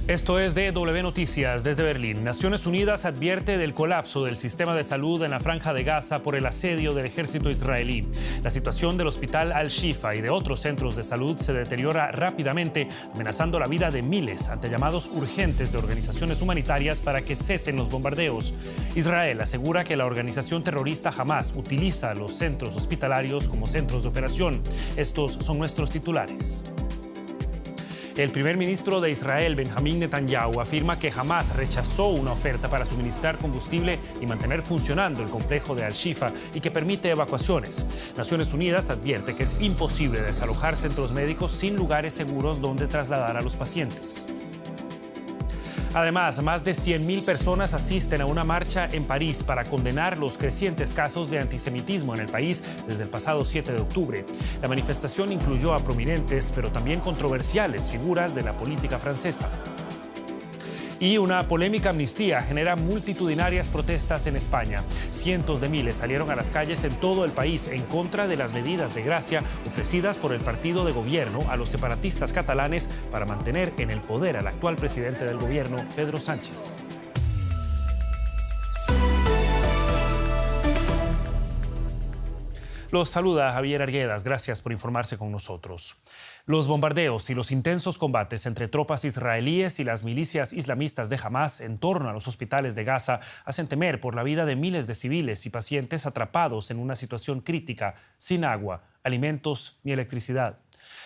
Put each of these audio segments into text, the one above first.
Esto es DW Noticias desde Berlín. Naciones Unidas advierte del colapso del sistema de salud en la Franja de Gaza por el asedio del ejército israelí. La situación del hospital Al-Shifa y de otros centros de salud se deteriora rápidamente, amenazando la vida de miles ante llamados urgentes de organizaciones humanitarias para que cesen los bombardeos. Israel asegura que la organización terrorista Hamas utiliza los centros hospitalarios como centros de operación. Estos son nuestros titulares. El primer ministro de Israel, Benjamín Netanyahu, afirma que Hamas rechazó una oferta para suministrar combustible y mantener funcionando el complejo de Al-Shifa y que permite evacuaciones. Naciones Unidas advierte que es imposible desalojar centros médicos sin lugares seguros donde trasladar a los pacientes. Además, más de 100.000 personas asisten a una marcha en París para condenar los crecientes casos de antisemitismo en el país desde el pasado 7 de octubre. La manifestación incluyó a prominentes, pero también controversiales figuras de la política francesa. Y una polémica amnistía genera multitudinarias protestas en España. Cientos de miles salieron a las calles en todo el país en contra de las medidas de gracia ofrecidas por el partido de gobierno a los separatistas catalanes para mantener en el poder al actual presidente del gobierno, Pedro Sánchez. Los saluda Javier Arguedas. Gracias por informarse con nosotros. Los bombardeos y los intensos combates entre tropas israelíes y las milicias islamistas de Hamas en torno a los hospitales de Gaza hacen temer por la vida de miles de civiles y pacientes atrapados en una situación crítica, sin agua, alimentos ni electricidad.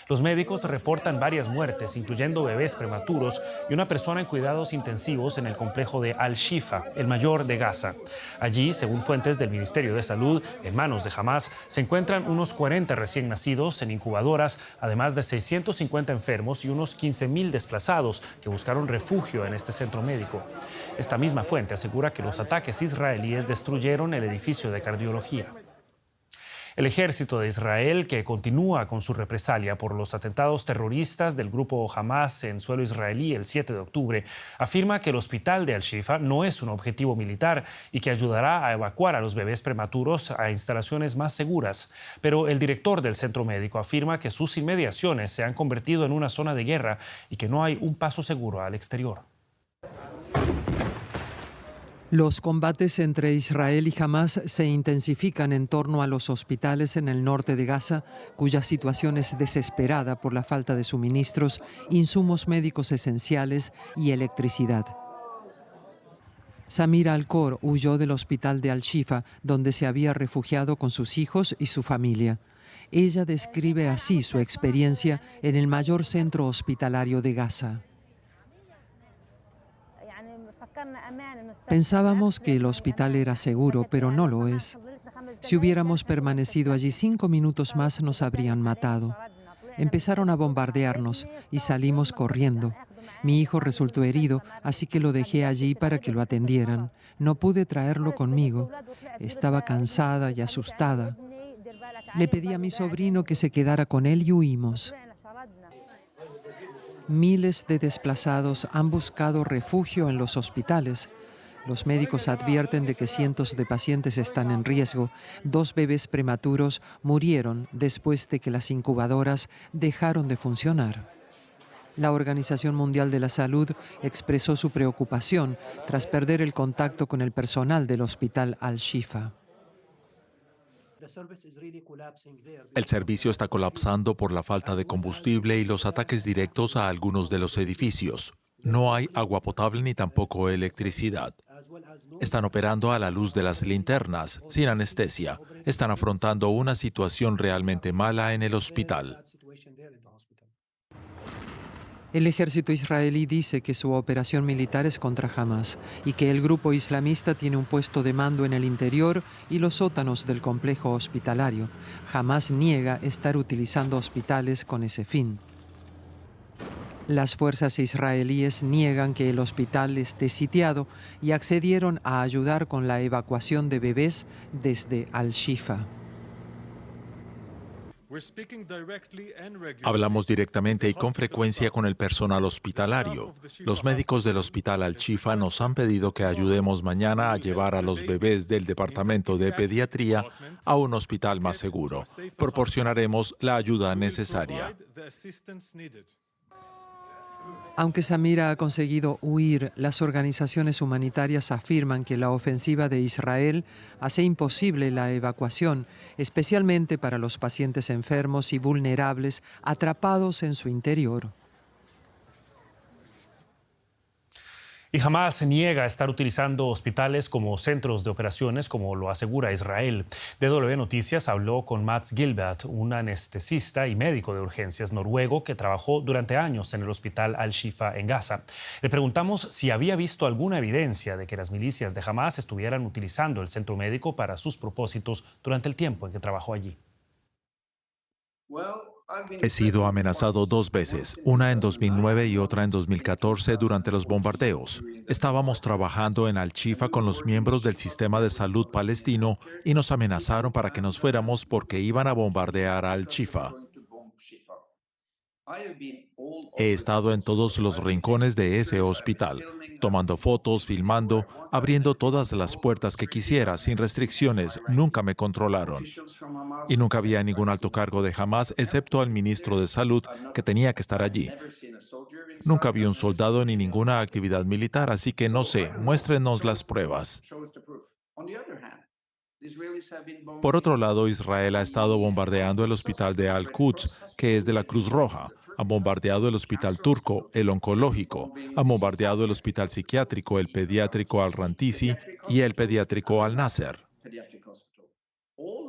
Los médicos reportan varias muertes, incluyendo bebés prematuros y una persona en cuidados intensivos en el complejo de Al-Shifa, el mayor de Gaza. Allí, según fuentes del Ministerio de Salud, en manos de Hamas, se encuentran unos 40 recién nacidos en incubadoras, además de 650 enfermos y unos 15.000 desplazados que buscaron refugio en este centro médico. Esta misma fuente asegura que los ataques israelíes destruyeron el edificio de cardiología. El ejército de Israel, que continúa con su represalia por los atentados terroristas del grupo Hamas en suelo israelí el 7 de octubre, afirma que el hospital de Al-Shifa no es un objetivo militar y que ayudará a evacuar a los bebés prematuros a instalaciones más seguras. Pero el director del centro médico afirma que sus inmediaciones se han convertido en una zona de guerra y que no hay un paso seguro al exterior. Los combates entre Israel y Hamas se intensifican en torno a los hospitales en el norte de Gaza, cuya situación es desesperada por la falta de suministros, insumos médicos esenciales y electricidad. Samira Alcor huyó del hospital de Al-Shifa, donde se había refugiado con sus hijos y su familia. Ella describe así su experiencia en el mayor centro hospitalario de Gaza. Pensábamos que el hospital era seguro, pero no lo es. Si hubiéramos permanecido allí 5 minutos más, nos habrían matado. Empezaron a bombardearnos y salimos corriendo. Mi hijo resultó herido, así que lo dejé allí para que lo atendieran. No pude traerlo conmigo. Estaba cansada y asustada. Le pedí a mi sobrino que se quedara con él y huimos. Miles de desplazados han buscado refugio en los hospitales. Los médicos advierten de que cientos de pacientes están en riesgo. 2 bebés prematuros murieron después de que las incubadoras dejaron de funcionar. La Organización Mundial de la Salud expresó su preocupación tras perder el contacto con el personal del hospital Al-Shifa. El servicio está colapsando por la falta de combustible y los ataques directos a algunos de los edificios. No hay agua potable ni tampoco electricidad. Están operando a la luz de las linternas, sin anestesia. Están afrontando una situación realmente mala en el hospital. El ejército israelí dice que su operación militar es contra Hamas y que el grupo islamista tiene un puesto de mando en el interior y los sótanos del complejo hospitalario. Hamas niega estar utilizando hospitales con ese fin. Las fuerzas israelíes niegan que el hospital esté sitiado y accedieron a ayudar con la evacuación de bebés desde Al-Shifa. Hablamos directamente y con frecuencia con el personal hospitalario. Los médicos del hospital Al-Shifa nos han pedido que ayudemos mañana a llevar a los bebés del departamento de pediatría a un hospital más seguro. Proporcionaremos la ayuda necesaria. Aunque Samira ha conseguido huir, las organizaciones humanitarias afirman que la ofensiva de Israel hace imposible la evacuación, especialmente para los pacientes enfermos y vulnerables atrapados en su interior. Y Hamás se niega a estar utilizando hospitales como centros de operaciones, como lo asegura Israel. DW Noticias habló con Mats Gilbert, un anestesista y médico de urgencias noruego que trabajó durante años en el hospital Al-Shifa en Gaza. Le preguntamos si había visto alguna evidencia de que las milicias de Hamás estuvieran utilizando el centro médico para sus propósitos durante el tiempo en que trabajó allí. He sido amenazado 2 veces, una en 2009 y otra en 2014 durante los bombardeos. Estábamos trabajando en Al-Shifa con los miembros del sistema de salud palestino y nos amenazaron para que nos fuéramos porque iban a bombardear Al-Shifa. He estado en todos los rincones de ese hospital, tomando fotos, filmando, abriendo todas las puertas que quisiera, sin restricciones. Nunca me controlaron. Y nunca había ningún alto cargo de Hamás, excepto al ministro de Salud, que tenía que estar allí. Nunca vi un soldado ni ninguna actividad militar, así que no sé, muéstrenos las pruebas. Por otro lado, Israel ha estado bombardeando el hospital de Al-Quds, que es de la Cruz Roja. Ha bombardeado el hospital turco, el oncológico. Ha bombardeado el hospital psiquiátrico, el pediátrico Al-Rantisi y el pediátrico Al-Nasser.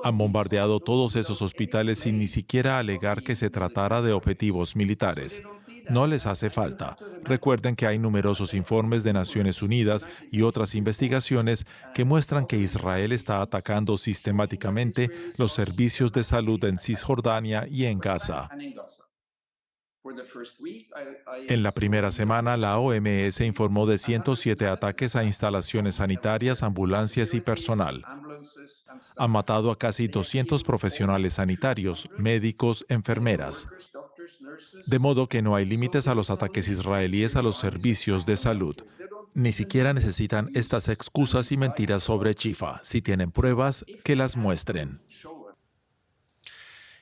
Han bombardeado todos esos hospitales sin ni siquiera alegar que se tratara de objetivos militares. No les hace falta. Recuerden que hay numerosos informes de Naciones Unidas y otras investigaciones que muestran que Israel está atacando sistemáticamente los servicios de salud en Cisjordania y en Gaza. En la primera semana, la OMS informó de 107 ataques a instalaciones sanitarias, ambulancias y personal. Han matado a casi 200 profesionales sanitarios, médicos, enfermeras. De modo que no hay límites a los ataques israelíes a los servicios de salud. Ni siquiera necesitan estas excusas y mentiras sobre Shifa. Si tienen pruebas, que las muestren.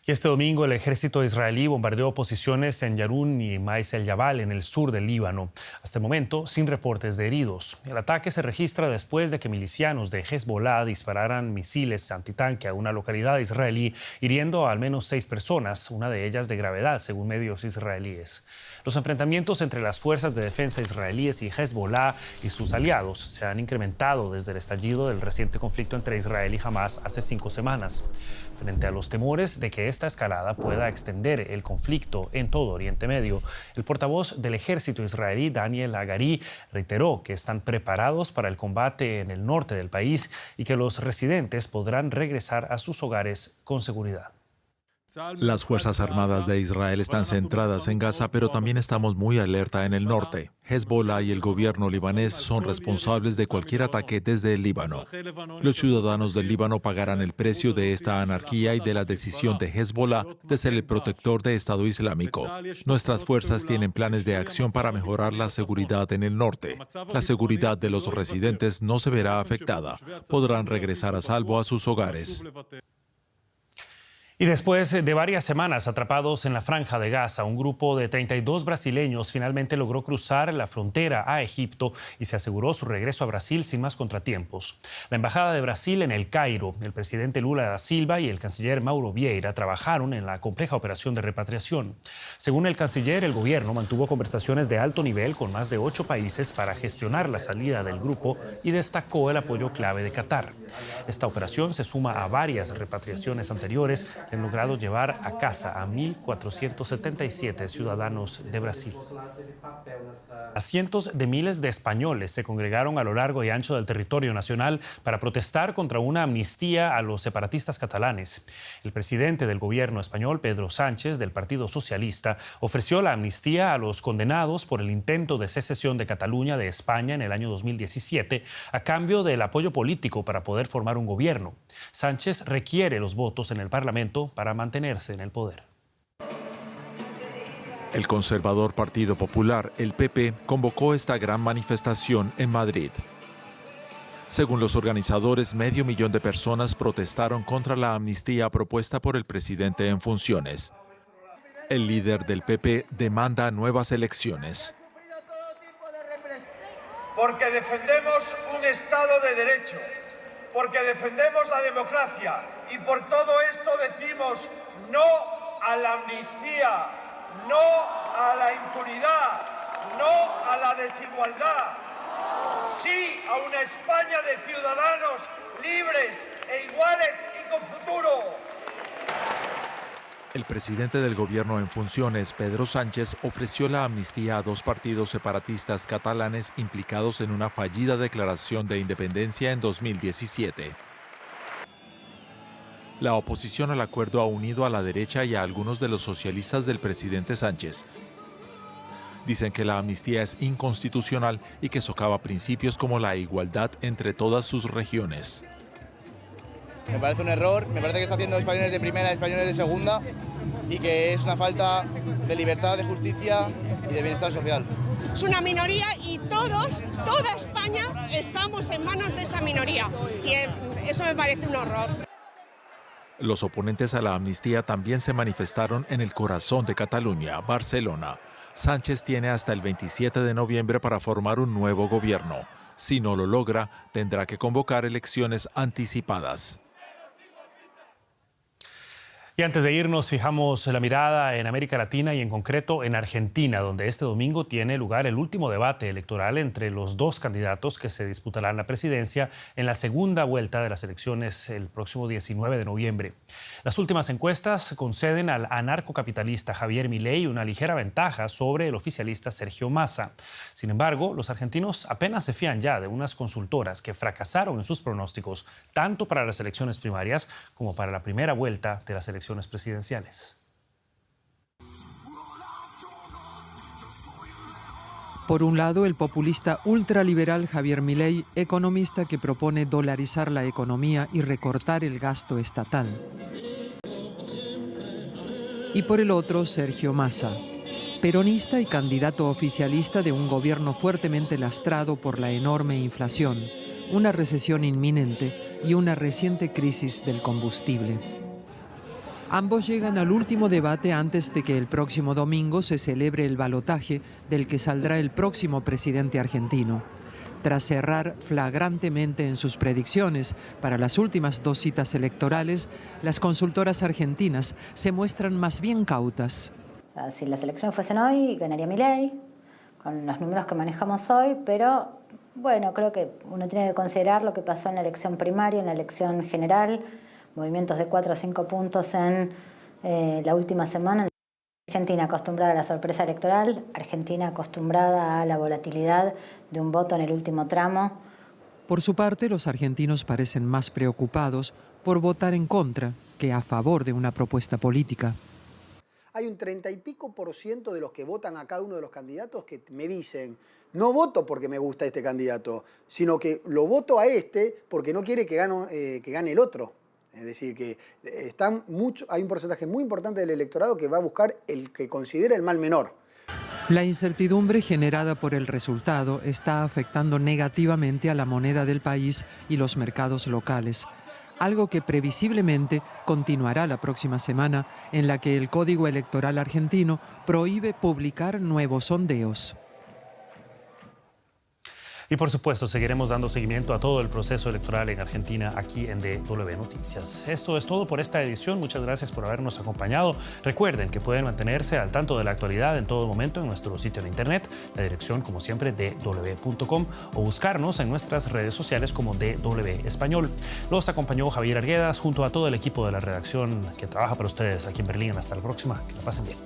Y este domingo el ejército israelí bombardeó posiciones en Yarun y Mais el Jabal, en el sur del Líbano. Hasta el momento, sin reportes de heridos. El ataque se registra después de que milicianos de Hezbollah dispararan misiles antitanque a una localidad israelí, hiriendo a al menos 6 personas, una de ellas de gravedad, según medios israelíes. Los enfrentamientos entre las fuerzas de defensa israelíes y Hezbollah y sus aliados se han incrementado desde el estallido del reciente conflicto entre Israel y Hamás hace 5 semanas. Frente a los temores de que esta escalada pueda extender el conflicto en todo Oriente Medio, el portavoz del ejército israelí, Daniel Hagari, reiteró que están preparados para el combate en el norte del país y que los residentes podrán regresar a sus hogares con seguridad. Las Fuerzas Armadas de Israel están centradas en Gaza, pero también estamos muy alerta en el norte. Hezbollah y el gobierno libanés son responsables de cualquier ataque desde el Líbano. Los ciudadanos del Líbano pagarán el precio de esta anarquía y de la decisión de Hezbollah de ser el protector de Estado Islámico. Nuestras fuerzas tienen planes de acción para mejorar la seguridad en el norte. La seguridad de los residentes no se verá afectada. Podrán regresar a salvo a sus hogares. Y después de varias semanas atrapados en la Franja de Gaza, un grupo de 32 brasileños finalmente logró cruzar la frontera a Egipto y se aseguró su regreso a Brasil sin más contratiempos. La Embajada de Brasil en El Cairo, el presidente Lula da Silva y el canciller Mauro Vieira trabajaron en la compleja operación de repatriación. Según el canciller, el gobierno mantuvo conversaciones de alto nivel con más de 8 países para gestionar la salida del grupo y destacó el apoyo clave de Qatar. Esta operación se suma a varias repatriaciones anteriores que han logrado llevar a casa a 1.477 ciudadanos de Brasil. A cientos de miles de españoles se congregaron a lo largo y ancho del territorio nacional para protestar contra una amnistía a los separatistas catalanes. El presidente del gobierno español, Pedro Sánchez, del Partido Socialista, ofreció la amnistía a los condenados por el intento de secesión de Cataluña de España en el año 2017 a cambio del apoyo político para poder formar un gobierno. Sánchez requiere los votos en el Parlamento para mantenerse en el poder. El conservador Partido Popular, el PP, convocó esta gran manifestación en Madrid. Según los organizadores, 500.000 de personas protestaron contra la amnistía propuesta por el presidente en funciones. El líder del PP demanda nuevas elecciones. Porque defendemos un Estado de Derecho, porque defendemos la democracia y por todo esto decimos no a la amnistía, no a la impunidad, no a la desigualdad, sí a una España de ciudadanos libres e iguales y con futuro. El presidente del gobierno en funciones, Pedro Sánchez, ofreció la amnistía a 2 partidos separatistas catalanes implicados en una fallida declaración de independencia en 2017. La oposición al acuerdo ha unido a la derecha y a algunos de los socialistas del presidente Sánchez. Dicen que la amnistía es inconstitucional y que socava principios como la igualdad entre todas sus regiones. Me parece un error, me parece que está haciendo españoles de primera, españoles de segunda y que es una falta de libertad, de justicia y de bienestar social. Es una minoría y todos, toda España, estamos en manos de esa minoría y eso me parece un horror. Los oponentes a la amnistía también se manifestaron en el corazón de Cataluña, Barcelona. Sánchez tiene hasta el 27 de noviembre para formar un nuevo gobierno. Si no lo logra, tendrá que convocar elecciones anticipadas. Y antes de irnos, fijamos la mirada en América Latina y en concreto en Argentina, donde este domingo tiene lugar el último debate electoral entre los 2 candidatos que se disputarán la presidencia en la segunda vuelta de las elecciones el próximo 19 de noviembre. Las últimas encuestas conceden al anarcocapitalista Javier Milei una ligera ventaja sobre el oficialista Sergio Massa. Sin embargo, los argentinos apenas se fían ya de unas consultoras que fracasaron en sus pronósticos, tanto para las elecciones primarias como para la primera vuelta de las elecciones presidenciales. Por un lado, el populista ultraliberal Javier Milei, economista que propone dolarizar la economía y recortar el gasto estatal. Y por el otro, Sergio Massa, peronista y candidato oficialista de un gobierno fuertemente lastrado por la enorme inflación, una recesión inminente y una reciente crisis del combustible. Ambos llegan al último debate antes de que el próximo domingo se celebre el balotaje del que saldrá el próximo presidente argentino. Tras errar flagrantemente en sus predicciones para las últimas 2 citas electorales, las consultoras argentinas se muestran más bien cautas. Si las elecciones fuesen hoy, ganaría Milei, con los números que manejamos hoy, pero bueno, creo que uno tiene que considerar lo que pasó en la elección primaria, en la elección general, movimientos de 4 o 5 puntos en la última semana. Argentina acostumbrada a la sorpresa electoral, Argentina acostumbrada a la volatilidad de un voto en el último tramo. Por su parte, los argentinos parecen más preocupados por votar en contra que a favor de una propuesta política. Hay un 30 y pico % de los que votan a cada uno de los candidatos que me dicen, no voto porque me gusta este candidato, sino que lo voto a este porque no quiere que gane el otro. Es decir, que hay un porcentaje muy importante del electorado que va a buscar el que considera el mal menor. La incertidumbre generada por el resultado está afectando negativamente a la moneda del país y los mercados locales, algo que previsiblemente continuará la próxima semana, en la que el Código Electoral argentino prohíbe publicar nuevos sondeos. Y por supuesto, seguiremos dando seguimiento a todo el proceso electoral en Argentina aquí en DW Noticias. Esto es todo por esta edición. Muchas gracias por habernos acompañado. Recuerden que pueden mantenerse al tanto de la actualidad en todo momento en nuestro sitio de internet, la dirección como siempre dw.com, o buscarnos en nuestras redes sociales como DW Español. Los acompañó Javier Arguedas junto a todo el equipo de la redacción que trabaja para ustedes aquí en Berlín. Hasta la próxima. Que la pasen bien.